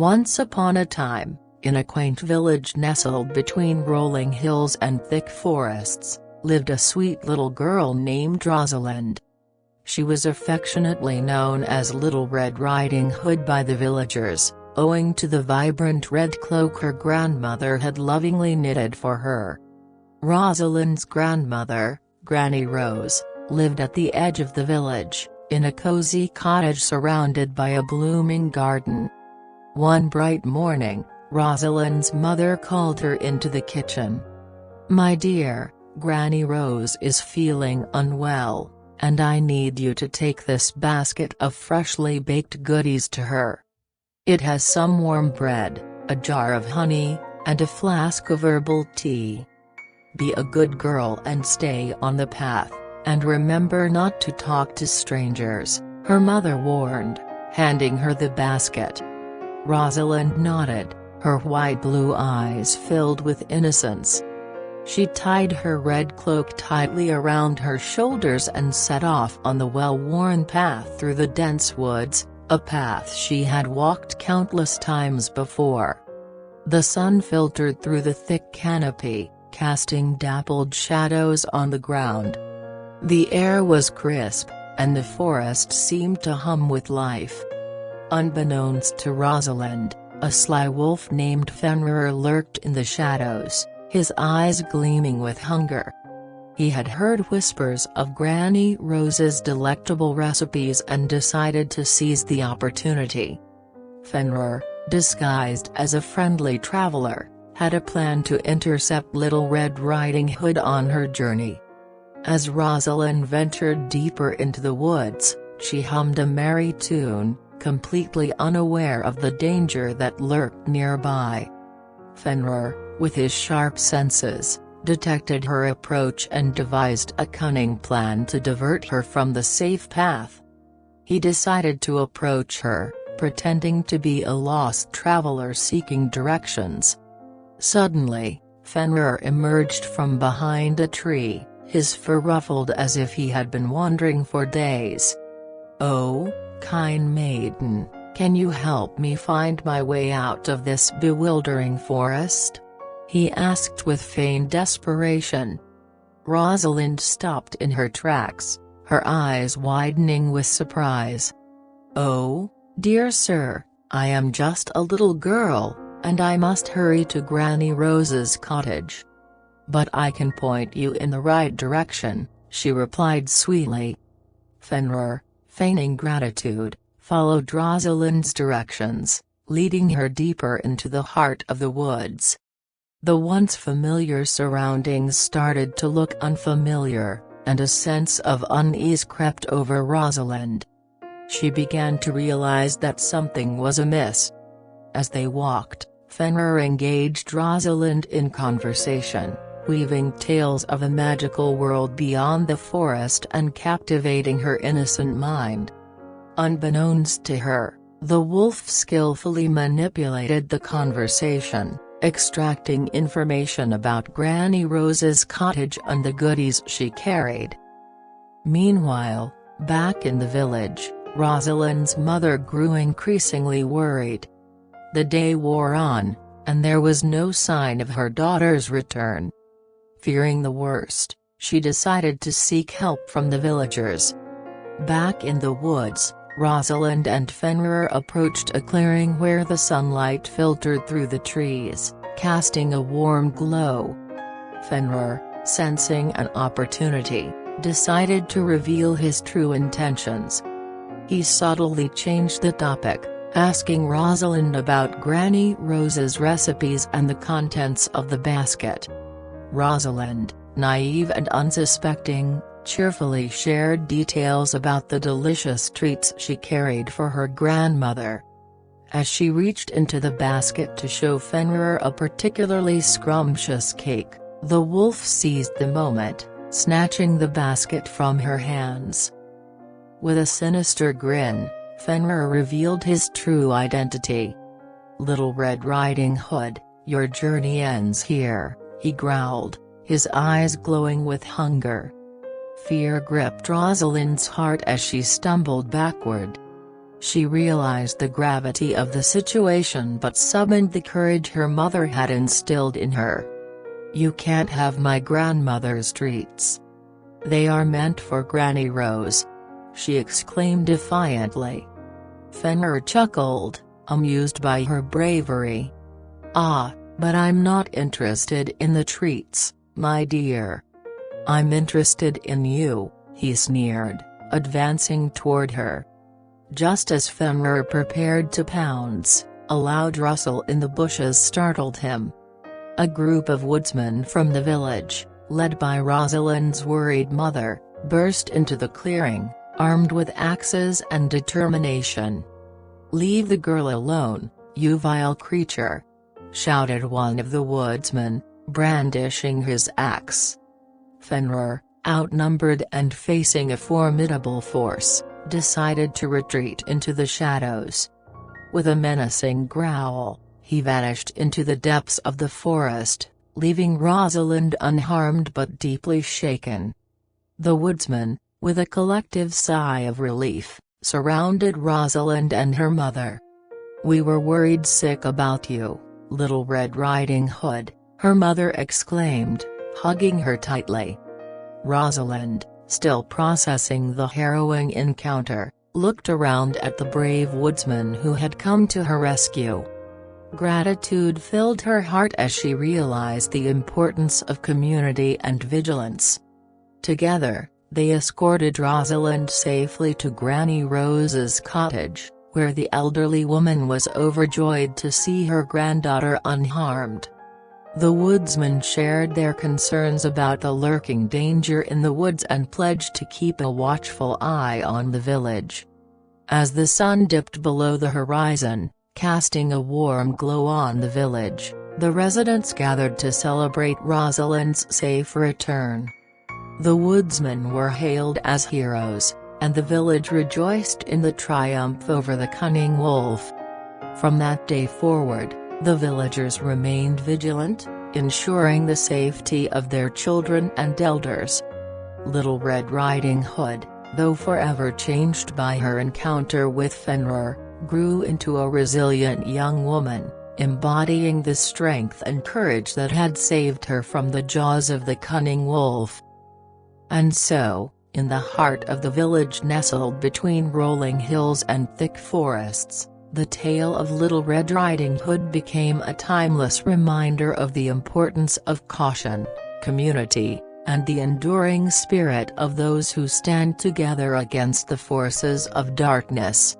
Once upon a time, in a quaint village nestled between rolling hills and thick forests, lived a sweet little girl named Rosalind. She was affectionately known as Little Red Riding Hood by the villagers, owing to the vibrant red cloak her grandmother had lovingly knitted for her. Rosalind's grandmother, Granny Rose, lived at the edge of the village, in a cozy cottage surrounded by a blooming garden. One bright morning, Rosalind's mother called her into the kitchen. "My dear, Granny Rose is feeling unwell, and I need you to take this basket of freshly baked goodies to her. It has some warm bread, a jar of honey, and a flask of herbal tea. Be a good girl and stay on the path, and remember not to talk to strangers," her mother warned, handing her the basket. Rosalind nodded, her wide-blue eyes filled with innocence. She tied her red cloak tightly around her shoulders and set off on the well-worn path through the dense woods, a path she had walked countless times before. The sun filtered through the thick canopy, casting dappled shadows on the ground. The air was crisp, and the forest seemed to hum with life. Unbeknownst to Rosalind, a sly wolf named Fenrir lurked in the shadows, his eyes gleaming with hunger. He had heard whispers of Granny Rose's delectable recipes and decided to seize the opportunity. Fenrir, disguised as a friendly traveler, had a plan to intercept Little Red Riding Hood on her journey. As Rosalind ventured deeper into the woods, she hummed a merry tune, completely unaware of the danger that lurked nearby. Fenrir, with his sharp senses, detected her approach and devised a cunning plan to divert her from the safe path. He decided to approach her, pretending to be a lost traveler seeking directions. Suddenly, Fenrir emerged from behind a tree, his fur ruffled as if he had been wandering for days. "Oh, kind maiden, can you help me find my way out of this bewildering forest?" he asked with feigned desperation. Rosalind stopped in her tracks, her eyes widening with surprise. "Oh, dear sir, I am just a little girl, and I must hurry to Granny Rose's cottage. But I can point you in the right direction," she replied sweetly. Fenrir, feigning gratitude, followed Rosalind's directions, leading her deeper into the heart of the woods. The once familiar surroundings started to look unfamiliar, and a sense of unease crept over Rosalind. She began to realize that something was amiss. As they walked, Fenrir engaged Rosalind in conversation, weaving tales of a magical world beyond the forest and captivating her innocent mind. Unbeknownst to her, the wolf skillfully manipulated the conversation, extracting information about Granny Rose's cottage and the goodies she carried. Meanwhile, back in the village, Rosalind's mother grew increasingly worried. The day wore on, and there was no sign of her daughter's return. Fearing the worst, she decided to seek help from the villagers. Back in the woods, Rosalind and Fenrir approached a clearing where the sunlight filtered through the trees, casting a warm glow. Fenrir, sensing an opportunity, decided to reveal his true intentions. He subtly changed the topic, asking Rosalind about Granny Rose's recipes and the contents of the basket. Rosalind, naive and unsuspecting, cheerfully shared details about the delicious treats she carried for her grandmother. As she reached into the basket to show Fenrir a particularly scrumptious cake, the wolf seized the moment, snatching the basket from her hands. With a sinister grin, Fenrir revealed his true identity. "Little Red Riding Hood, your journey ends here," he growled, his eyes glowing with hunger. Fear gripped Rosalind's heart as she stumbled backward. She realized the gravity of the situation but summoned the courage her mother had instilled in her. "You can't have my grandmother's treats. They are meant for Granny Rose," she exclaimed defiantly. Fenrir chuckled, amused by her bravery. "Ah, but I'm not interested in the treats, my dear. I'm interested in you," he sneered, advancing toward her. Just as Fenrir prepared to pounce, a loud rustle in the bushes startled him. A group of woodsmen from the village, led by Rosalind's worried mother, burst into the clearing, armed with axes and determination. "Leave the girl alone, you vile creature!" shouted one of the woodsmen, brandishing his axe. Fenrir, outnumbered and facing a formidable force, decided to retreat into the shadows. With a menacing growl, he vanished into the depths of the forest, leaving Rosalind unharmed but deeply shaken. The woodsmen, with a collective sigh of relief, surrounded Rosalind and her mother. "We were worried sick about you, Little Red Riding Hood," her mother exclaimed, hugging her tightly. Rosalind, still processing the harrowing encounter, looked around at the brave woodsman who had come to her rescue. Gratitude filled her heart as she realized the importance of community and vigilance. Together, they escorted Rosalind safely to Granny Rose's cottage, where the elderly woman was overjoyed to see her granddaughter unharmed. The woodsmen shared their concerns about the lurking danger in the woods and pledged to keep a watchful eye on the village. As the sun dipped below the horizon, casting a warm glow on the village, the residents gathered to celebrate Rosalind's safe return. The woodsmen were hailed as heroes, and the village rejoiced in the triumph over the cunning wolf. From that day forward, the villagers remained vigilant, ensuring the safety of their children and elders. Little Red Riding Hood, though forever changed by her encounter with Fenrir, grew into a resilient young woman, embodying the strength and courage that had saved her from the jaws of the cunning wolf. And so, in the heart of the village nestled between rolling hills and thick forests, the tale of Little Red Riding Hood became a timeless reminder of the importance of caution, community, and the enduring spirit of those who stand together against the forces of darkness.